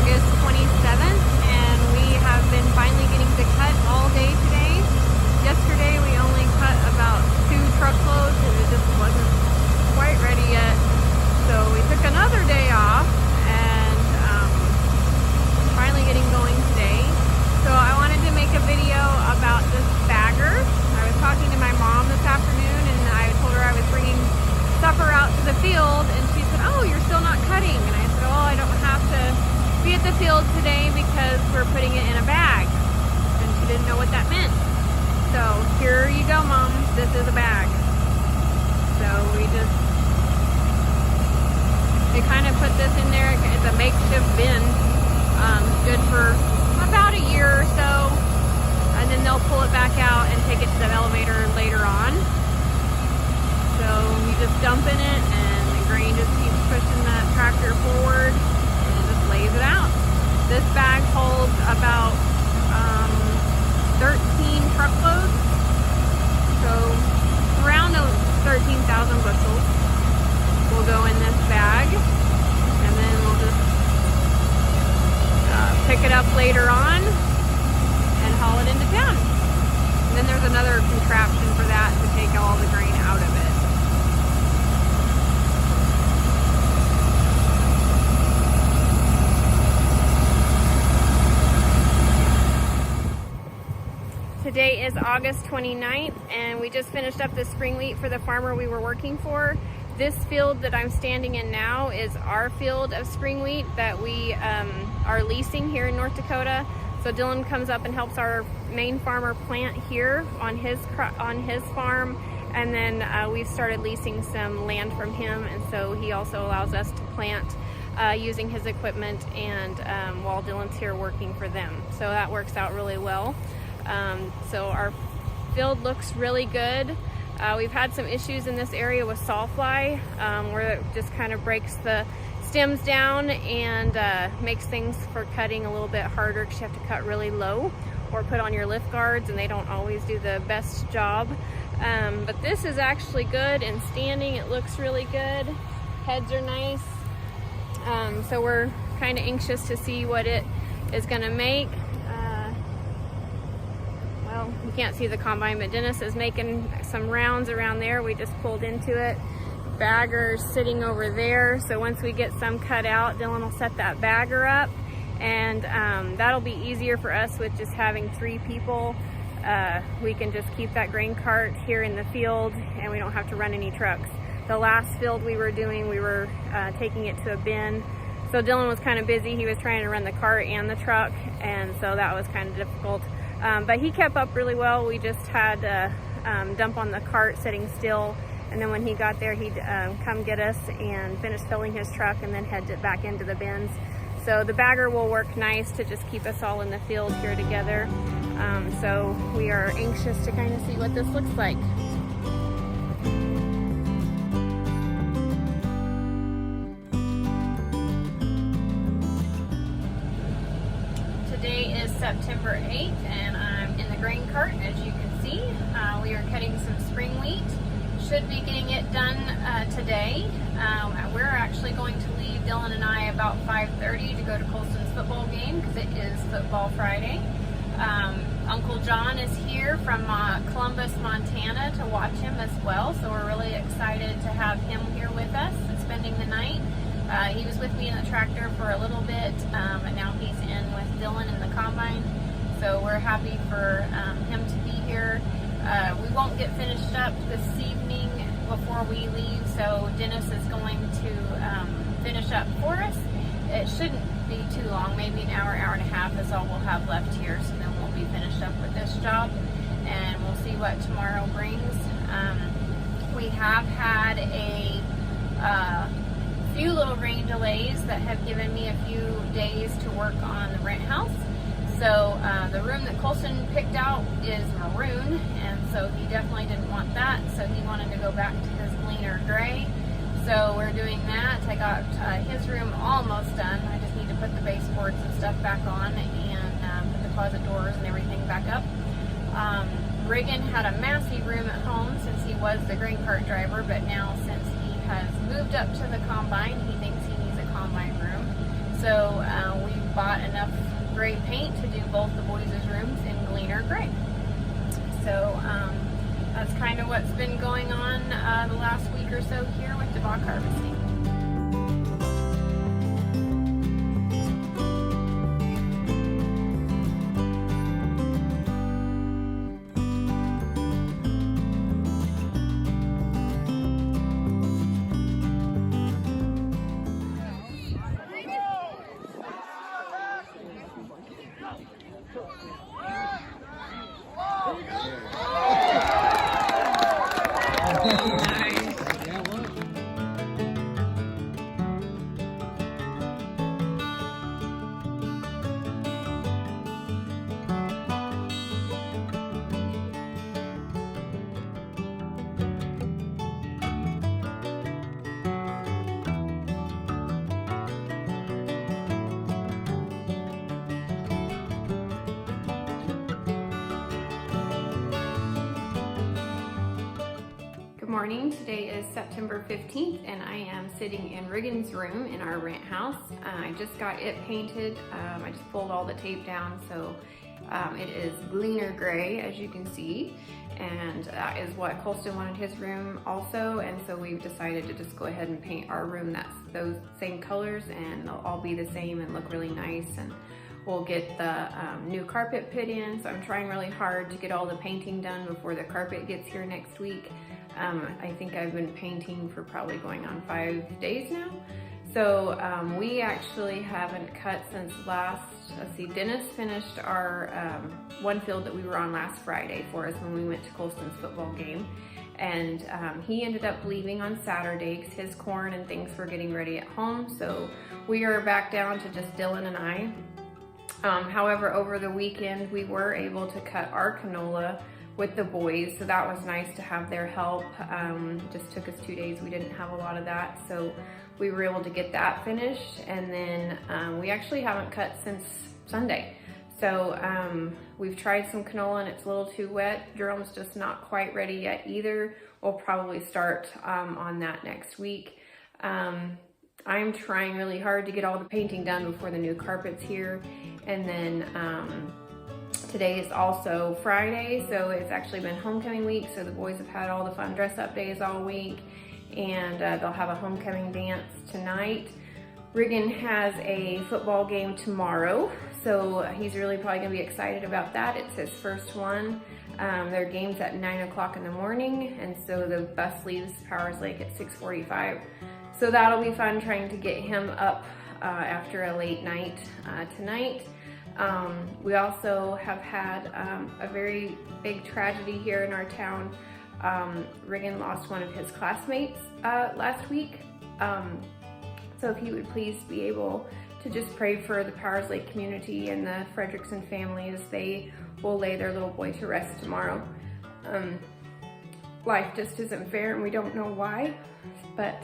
August 27th, and we have been finally getting to cut all day today. Yesterday we only cut about 2 truckloads and it just wasn't quite ready yet. So we took another day off and finally getting going today. So I wanted to make a video about this bagger. I was talking to my mom this afternoon and I told her I was bringing supper out to the field, and she said, "Oh, you're still not cutting." And I said, "Oh, I don't have to be at the field today because we're putting it in a bag." And she didn't know what that meant. So here you go, Mom, this is a bag. So they kind of put this in there. It's a makeshift bin. Good for about a year or so, and then they'll pull it back out and take it to the elevator later on. So you just dump in it and the grain just keeps pushing that tractor forward and it just lays it out. This bag holds about 13 truckloads, so around 13,000 bushels will go in this bag, and then we'll just pick it up later on and haul it into town. And then there's another contraption for that to take all the grain out of it. Today is August 29th, and we just finished up the spring wheat for the farmer we were working for. This field that I'm standing in now is our field of spring wheat that we are leasing here in North Dakota. So Dylan comes up and helps our main farmer plant here on his farm, and then we've started leasing some land from him, and so he also allows us to plant using his equipment, and while Dylan's here working for them. So that works out really well. So our field looks really good. We've had some issues in this area with sawfly, where it just kind of breaks the stems down and makes things for cutting a little bit harder because you have to cut really low or put on your lift guards, and they don't always do the best job. But this is actually good, and standing it looks really good. Heads are nice. So we're kind of anxious to see what it is going to make. Well, you can't see the combine, but Dennis is making some rounds around there. We just pulled into it. Bagger's sitting over there. So once we get some cut out, Dylan will set that bagger up, and that'll be easier for us with just having 3 people. We can just keep that grain cart here in the field, and we don't have to run any trucks. The last field we were doing, we were taking it to a bin. So Dylan was kind of busy. He was trying to run the cart and the truck, and so that was kind of difficult. But he kept up really well. We just had to dump on the cart sitting still, and then when he got there, he'd come get us and finish filling his truck and then head back into the bins. So the bagger will work nice to just keep us all in the field here together. So we are anxious to kind of see what this looks like. Today is September 8th, and I'm in the grain cart. As you can see, we are cutting some spring wheat. Should be getting it done today. We're actually going to leave, Dylan and I, about 5:30 to go to Colston's football game because it is Football Friday. Uncle John is here from Columbus, Montana to watch him as well, so we're really excited to have him here with us and spending the night. He was with me in the tractor for a little bit, and now he's in with Dylan in the combine. So we're happy for him to be here. We won't get finished up this evening before we leave, so Dennis is going to finish up for us. It shouldn't be too long, maybe an hour, hour and a half is all we'll have left here, so then we'll be finished up with this job, and we'll see what tomorrow brings. We have had a few little rain delays that have given me a few days to work on the rent house. So the room that Colston picked out is maroon, and so he definitely didn't want that, so he wanted to go back to his Gleaner gray. So we're doing that. I got his room almost done. I just need to put the baseboards and stuff back on, and put the closet doors and everything back up. Reagan had a massive room at home since he was the grain cart driver, but now since he has moved up to the combine, he thinks he needs a combine room. So we bought enough gray paint to do both the boys' rooms in Gleaner gray. So that's kind of what's been going on the last week or so here with DeBock Harvesting. Morning. Today is September 15th and I am sitting in Regan's room in our rent house. I just got it painted. I just pulled all the tape down, so it is Gleaner gray, as you can see, and that is what Colston wanted his room also, and so we've decided to just go ahead and paint our room that's those same colors, and they'll all be the same and look really nice. And we'll get the new carpet put in, so I'm trying really hard to get all the painting done before the carpet gets here next week. I think I've been painting for probably going on 5 days now. So we actually haven't cut since let's see, Dennis finished our one field that we were on last Friday for us when we went to Colston's football game. And he ended up leaving on Saturday because his corn and things were getting ready at home. So we are back down to just Dylan and I. However, over the weekend, we were able to cut our canola with the boys, so that was nice to have their help. Just took us 2 days. We didn't have a lot of that, so we were able to get that finished. And then we actually haven't cut since Sunday. So we've tried some canola and it's a little too wet. Jerome's just not quite ready yet either. We'll probably start on that next week. I'm trying really hard to get all the painting done before the new carpet's here. And then today is also Friday, so it's actually been homecoming week, so the boys have had all the fun dress-up days all week, and they'll have a homecoming dance tonight. Regan has a football game tomorrow, so he's really probably going to be excited about that. It's his first one. Their game's at 9 o'clock in the morning, and so the bus leaves Powers Lake at 6:45. So that'll be fun, trying to get him up after a late night tonight. We also have had a very big tragedy here in our town. Regan lost one of his classmates last week. So if he would please be able to just pray for the Powers Lake community and the Frederickson family as they will lay their little boy to rest tomorrow. Life just isn't fair and we don't know why, but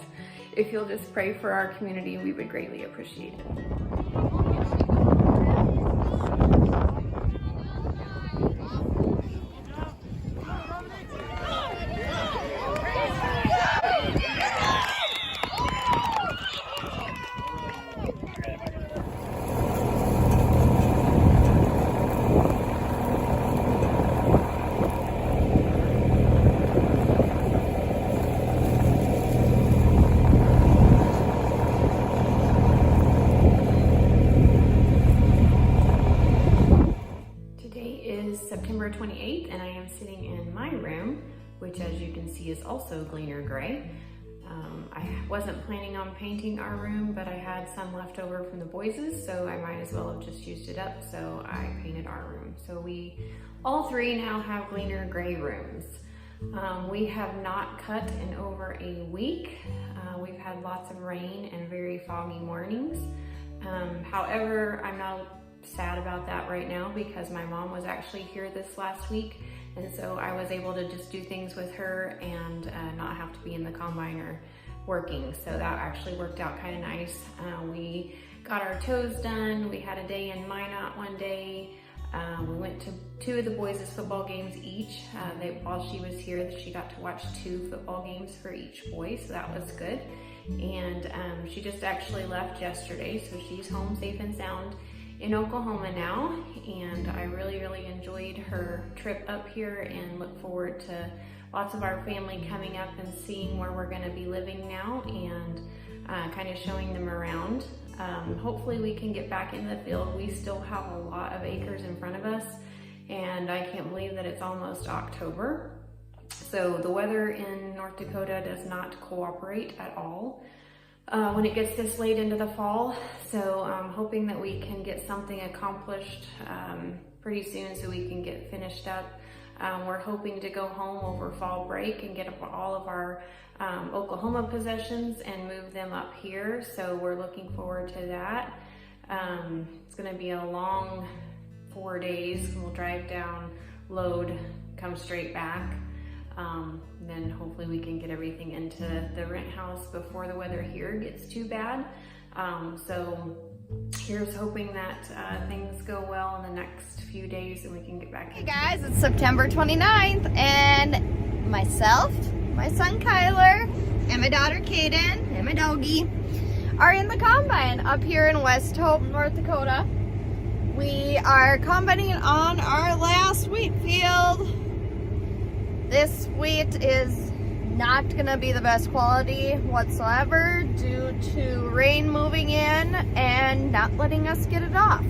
if you'll just pray for our community, we would greatly appreciate it. September 28th, and I am sitting in my room, which as you can see is also Gleaner gray. I wasn't planning on painting our room, but I had some left over from the boys', so I might as well have just used it up, so I painted our room. So we all three now have Gleaner gray rooms. We have not cut in over a week. We've had lots of rain and very foggy mornings. However, I'm not sad about that right now because my mom was actually here this last week, and so I was able to just do things with her and not have to be in the combine or working, so that actually worked out kind of nice. We got our toes done. We had a day in Minot one day. We went to 2 of the boys' football games each. While she was here, she got to watch 2 football games for each boy, so that was good. And she just actually left yesterday, so she's home safe and sound. in Oklahoma now, and I really enjoyed her trip up here and look forward to lots of our family coming up and seeing where we're going to be living now and kind of showing them around. Hopefully we can get back into the field. We still have a lot of acres in front of us, and I can't believe that it's almost October. So the weather in North Dakota does not cooperate at all when it gets this late into the fall. So I'm hoping that we can get something accomplished pretty soon so we can get finished up. We're hoping to go home over fall break and get all of our Oklahoma possessions and move them up here. So we're looking forward to that. It's going to be a long 4 days. We'll drive down, load, come straight back. Then hopefully we can get everything into the rent house before the weather here gets too bad. So here's hoping that things go well in the next few days and we can get back. Hey guys, it's September 29th, and myself, my son Kyler, and my daughter Kaden, and my doggie are in the combine up here in West Hope, North Dakota. We are combining on our last wheat field. This wheat is not gonna be the best quality whatsoever due to rain moving in and not letting us get it off.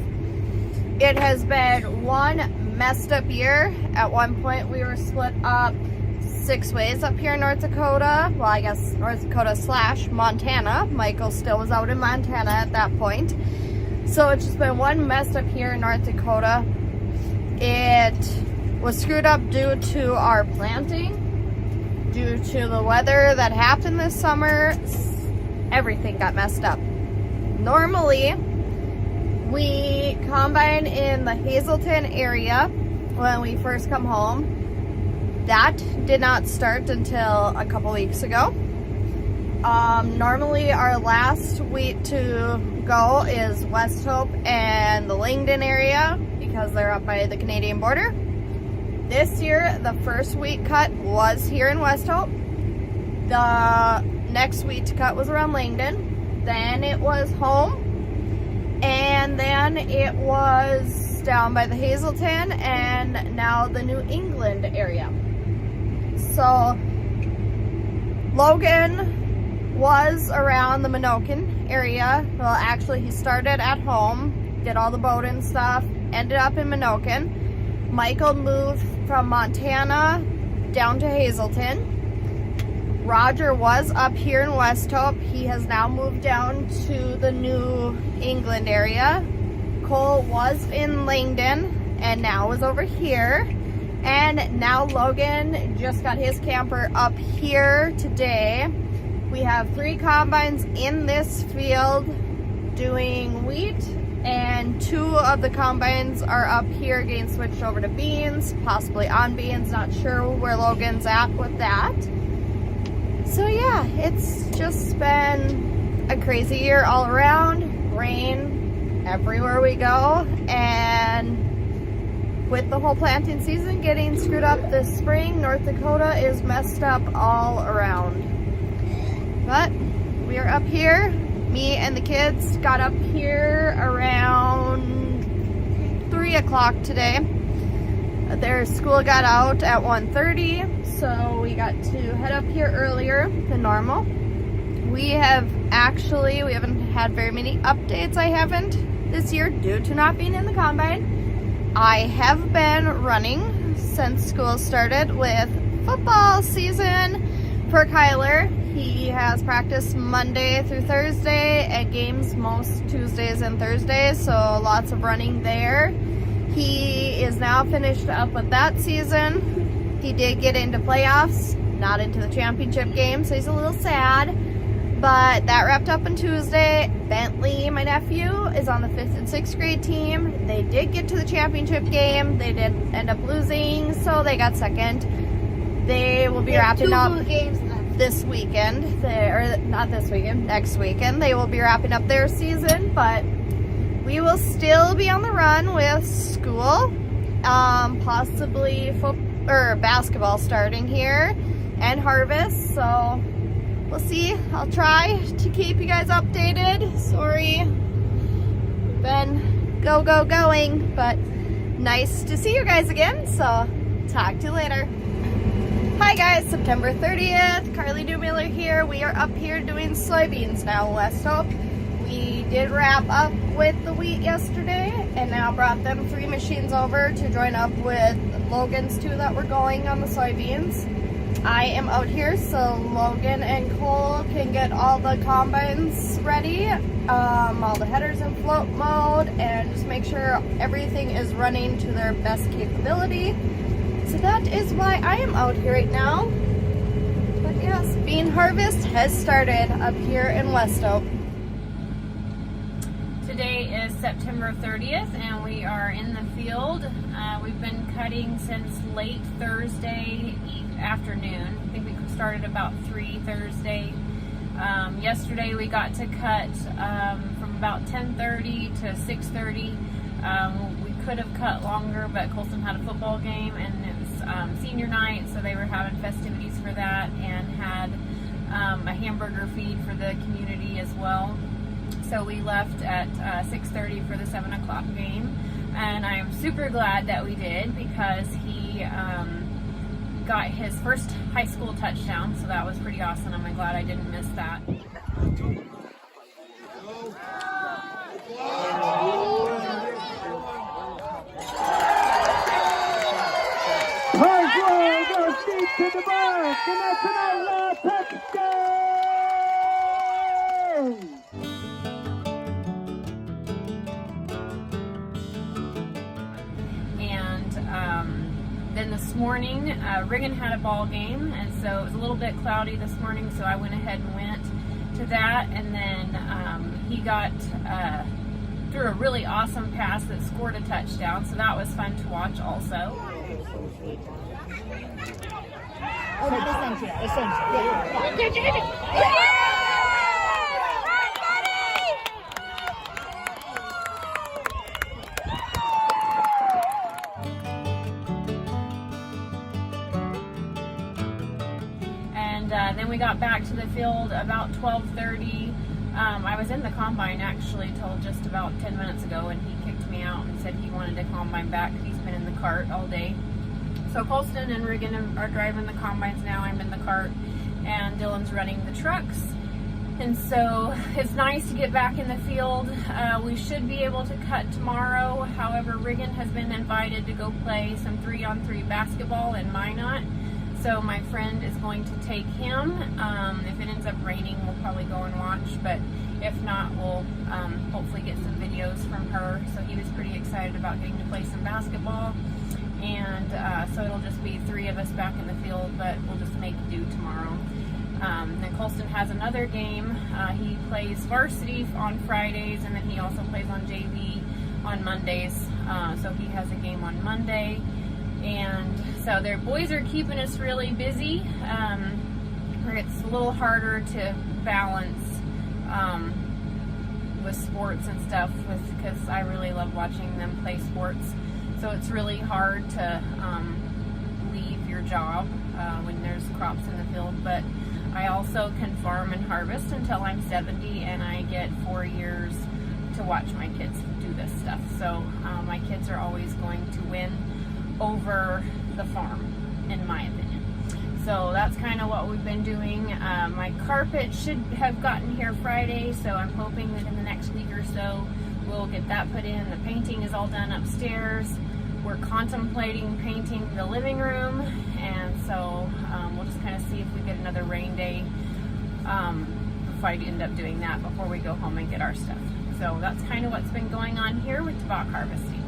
It has been one messed up year. At one point we were split up 6 ways up here in North Dakota. Well, I guess North Dakota / Montana. Michael still was out in Montana at that point. So it's just been one messed up here in North Dakota. It was screwed up due to our planting, due to the weather that happened this summer. Everything got messed up. Normally, we combine in the Hazelton area when we first come home. That did not start until a couple weeks ago. Normally, our last wheat to go is West Hope and the Langdon area because they're up by the Canadian border. This year, the first wheat cut was here in West Hope. The next wheat cut was around Langdon. Then it was home. And then it was down by the Hazelton and now the New England area. So, Logan was around the Minokan area. Well, actually, he started at home, did all the Bowden stuff, ended up in Minokan. Michael moved from Montana down to Hazelton. Roger was up here in West Hope. He has now moved down to the New England area. Cole was in Langdon and now is over here. And now Logan just got his camper up here today. We have 3 combines in this field doing wheat, and 2 of the combines are up here getting switched over to beans, possibly on beans. Not sure where Logan's at with that. So yeah, it's just been a crazy year all around. Rain everywhere we go, and with the whole planting season getting screwed up this spring, North Dakota is messed up all around. But we are up here. Me and the kids got up here around 3 o'clock today. Their school got out at 1:30, so we got to head up here earlier than normal. We haven't had very many updates. I haven't this year due to not being in the combine. I have been running since school started with football season for Kyler. He has practice Monday through Thursday and games most Tuesdays and Thursdays, so lots of running there. He is now finished up with that season. He did get into playoffs, not into the championship game, so he's a little sad. But that wrapped up on Tuesday. Bentley, my nephew, is on the 5th and 6th grade team. They did get to the championship game. They did end up losing, so they got second. They will be wrapping up this weekend. Or not this weekend, next weekend. They will be wrapping up their season, but we will still be on the run with school. Possibly basketball starting here and harvest, so we'll see. I'll try to keep you guys updated. Sorry, been going. But nice to see you guys again, so talk to you later. Hi guys, September 30th, Karlie Neumiller here. We are up here doing soybeans now, West Hope. We did wrap up with the wheat yesterday and now brought them 3 machines over to join up with Logan's 2 that were going on the soybeans. I am out here so Logan and Cole can get all the combines ready, all the headers in float mode, and just make sure everything is running to their best capability. So that is why I am out here right now. But yes, bean harvest has started up here in West Hope. Today is September 30th and we are in the field. We've been cutting since late Thursday afternoon. I think we started about 3 Thursday. Yesterday we got to cut from about 10:30 to 6:30. We could have cut longer, but Colson had a football game and it was senior night, so they were having festivities for that and had a hamburger feed for the community as well. So we left at 6:30 for the 7 o'clock game, and I am super glad that we did because he got his first high school touchdown, so that was pretty awesome. I'm glad I didn't miss that. Harvard goes deep to the mark, and that's another touchdown! And then this morning, Riggin had a ball game, and so it was a little bit cloudy this morning, so I went ahead and went to that, and then he got threw a really awesome pass that scored a touchdown, so that was fun to watch also. And then we got back to the field about 12:30. I was in the combine actually till just about 10 minutes ago, and he kicked me out and said he wanted to combine back. He's been in the cart all day. So Colston and Riggin are driving the combines now. I'm in the cart, and Dylan's running the trucks. And so it's nice to get back in the field. We should be able to cut tomorrow. However, Riggin has been invited to go play some 3-on-3 basketball in Minot. So my friend is going to take him. If it ends up raining, we'll probably go and watch, but if not, we'll hopefully get some videos from her. So he was pretty excited about getting to play some basketball. And so it'll just be 3 of us back in the field, but we'll just make do tomorrow. Then Colston has another game. He plays varsity on Fridays, and then he also plays on JV on Mondays. So he has a game on Monday. And so their boys are keeping us really busy. It's a little harder to balance with sports and stuff because I really love watching them play sports. So it's really hard to leave your job when there's crops in the field. But I also can farm and harvest until I'm 70, and I get 4 years to watch my kids do this stuff. So my kids are always going to win over the farm, in my opinion. So that's kind of what we've been doing. My carpet should have gotten here Friday, so I'm hoping that in the next week or so we'll get that put in. The painting is all done upstairs. We're contemplating painting the living room, and so we'll just kind of see if we get another rain day if I end up doing that before we go home and get our stuff. So that's kind of what's been going on here with DeBock Harvesting.